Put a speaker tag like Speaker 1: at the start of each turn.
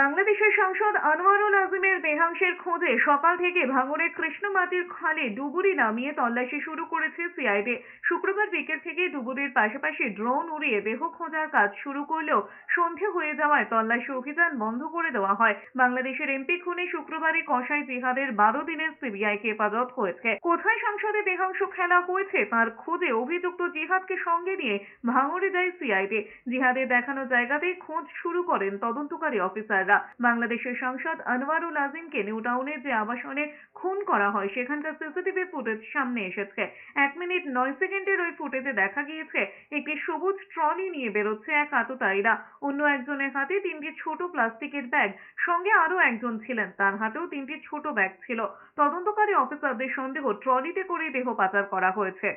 Speaker 1: বাংলাদেশের সাংসদ আনোয়ারুল আজিমের দেহাংশের খোঁজে সকাল থেকে ভাঙড়ের কৃষ্ণমাটির খালে ডুবুরি নামিয়ে তল্লাশি শুরু করেছে সিআইডি। শুক্রবার বিকেল থেকে ডুবুরির পাশাপাশি ড্রোন উড়িয়ে দেহ খোঁজার কাজ শুরু করলেও সন্ধে হয়ে যাওয়ায় তল্লাশি অভিযান বন্ধ করে দেওয়া হয়। বাংলাদেশের এমপি খুনে শুক্রবারই কসাই জিহাদের 12 দিনের সিবিআইকে হেফাজত হয়েছে। কোথায় সংসদে দেহাংশ খেলা হয়েছে তার খোঁজে অভিযুক্ত জিহাদকে সঙ্গে নিয়ে ভাঙড়ে যায় সিআইডি। জিহাদের দেখানো জায়গাতেই খোঁজ শুরু করেন তদন্তকারী অফিসার। বাংলাদেশের সাংসদ আনোয়ারুল আজিমকে নিউ টাউনের যে আবাসনে খুন করা হয় সেখানকার সিসিটিভি ফুটেজ সামনে এসেছে। 1 মিনিট 9 সেকেন্ডের ওই ফুটেজে দেখা গিয়েছে একটি সবুজ ট্রলি নিয়ে বেরোচ্ছে এক আততায়ীরা। অন্য একজনের হাতে 3টি ছোট প্লাস্টিকের ব্যাগ, সঙ্গে আরো একজন ছিলেন, তার হাতেও 3টি ছোট ব্যাগ ছিল। তদন্তকারী অফিসারদের সন্দেহ ট্রলিতে করে দেহ পাচার করা হয়েছে।